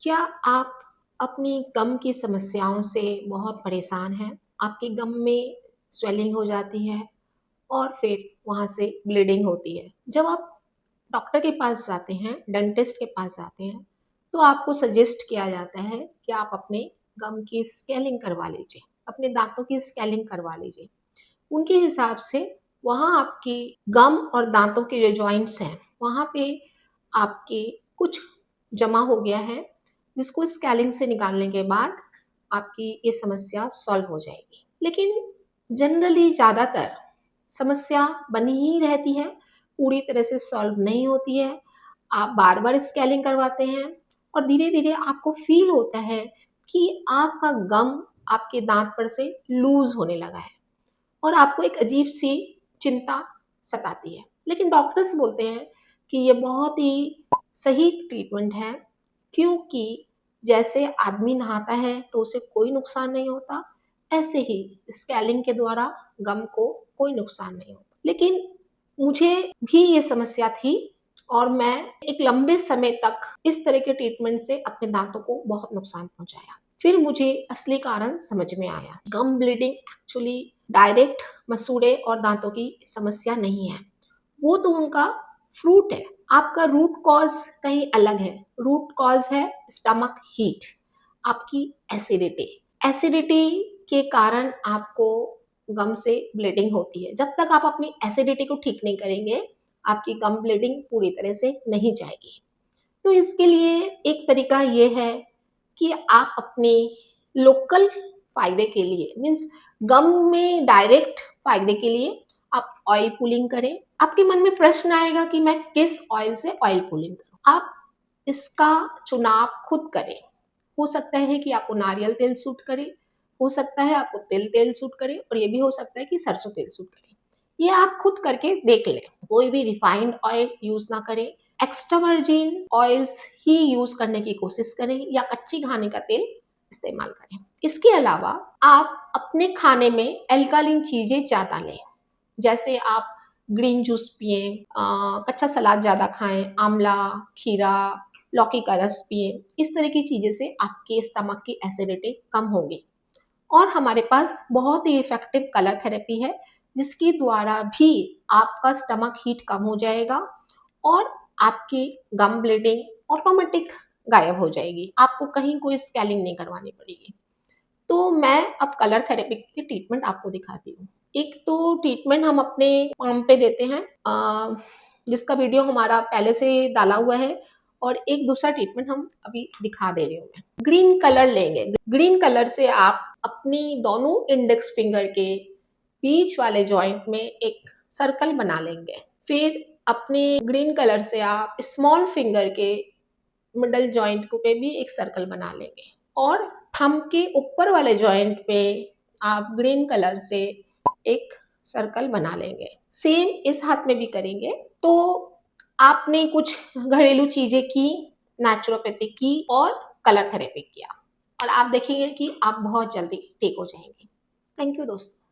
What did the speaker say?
क्या आप अपनी गम की समस्याओं से बहुत परेशान हैं? आपके गम में स्वेलिंग हो जाती है और फिर वहाँ से ब्लीडिंग होती है। जब आप डॉक्टर के पास जाते हैं, डेंटिस्ट के पास जाते हैं, तो आपको सजेस्ट किया जाता है कि आप अपने गम की स्केलिंग करवा लीजिए, अपने दाँतों की स्केलिंग करवा लीजिए। उनके हिसाब से वहाँ आपकी गम और दाँतों के जो जॉइंट्स हैं, वहाँ पे आपके कुछ जमा हो गया है, जिसको स्केलिंग से निकालने के बाद आपकी ये समस्या सॉल्व हो जाएगी। लेकिन जनरली ज़्यादातर समस्या बनी ही रहती है, पूरी तरह से सॉल्व नहीं होती है। आप बार-बार स्केलिंग करवाते हैं और धीरे-धीरे आपको फ़ील होता है कि आपका गम आपके दाँत पर से लूज़ होने लगा है और आपको एक अजीब-सी चिंता सताती है। लेकिन डॉक्टर्स बोलते हैं कि ये बहुत ही सही ट्रीटमेंट है, क्योंकि जैसे आदमी नहाता है तो उसे कोई नुकसान नहीं होता, ऐसे ही स्केलिंग के द्वारा गम को कोई नुकसान नहीं होता। लेकिन मुझे भी ये समस्या थी और मैं एक लंबे समय तक इस तरह के ट्रीटमेंट से अपने दाँतों को बहुत नुकसान पहुँचाया। फिर मुझे असली कारण समझ में आया। गम ब्लीडिंग एक्चुअली डायरेक्ट मसूड़े और दाँतों की समस्या नहीं है, वो तो उनका फ्रूट है। आपका रूट कॉज़ कहीं अलग है। रूट कॉज़ है स्टमक हीट, आपकी एसिडिटी। एसिडिटी के कारण आपको गम से ब्लीडिंग होती है। जब तक आप अपनी एसिडिटी को ठीक नहीं करेंगे, आपकी गम ब्लीडिंग पूरी तरह से नहीं जाएगी। तो इसके लिए एक तरीका ये है कि आप अपने लोकल फ़ायदे के लिए मीन्स गम में डायरेक्ट फ़ायदे के लिए आप ऑयल पुलिंग करें। आपके मन में प्रश्न आएगा कि मैं किस ऑयल से ऑयल पुलिंग करूँ? आप इसका चुनाव खुद करें। हो सकता है कि आपको नारियल तेल सूट करे, हो सकता है आपको तिल तेल सूट करे और ये भी हो सकता है कि सरसों तेल सूट करे। ये आप खुद करके देख लें। कोई भी रिफाइंड ऑयल यूज़ ना करें, एक्स्ट्रा वर्जिन ऑयल्स ही यूज़ करने की कोशिश करें या कच्ची घानी का तेल इस्तेमाल करें। इसके अलावा आप अपने खाने में अल्कालिन चीज़ें ज़्यादा लें। जैसे आप ग्रीन जूस पिएँ, कच्चा सलाद ज़्यादा खाएँ, आंवला, खीरा, लौकी का रस पिएँ। इस तरह की चीज़ें से आपके स्टमक की एसिडिटी कम होगी। और हमारे पास बहुत ही इफ़ेक्टिव कलर थेरेपी है, जिसके द्वारा भी आपका स्टमक हीट कम हो जाएगा और आपकी गम ब्लीडिंग ऑटोमेटिक गायब हो जाएगी। आपको कहीं कोई स्केलिंग नहीं करवानी पड़ेगी। तो मैं अब कलर थेरेपी की ट्रीटमेंट आपको दिखाती हूँ। एक तो ट्रीटमेंट हम अपने पाम पे देते हैं, जिसका वीडियो हमारा पहले से डाला हुआ है और एक दूसरा ट्रीटमेंट हम अभी दिखा दे रही हूँ मैं। ग्रीन कलर लेंगे। ग्रीन कलर से आप अपनी दोनों इंडेक्स फिंगर के बीच वाले जॉइंट में एक सर्कल बना लेंगे। फिर अपने ग्रीन कलर से आप स्मॉल फिंगर के मिडल जॉइंट को पे भी एक सर्कल बना लेंगे और थंब के ऊपर वाले जॉइंट पे आप ग्रीन कलर से एक सर्कल बना लेंगे। सेम इस हाथ में भी करेंगे। तो आपने कुछ घरेलू चीजें की, नेचुरोपैथी की और कलर थेरेपी किया और आप देखेंगे कि आप बहुत जल्दी ठीक हो जाएंगे। थैंक यू दोस्तों।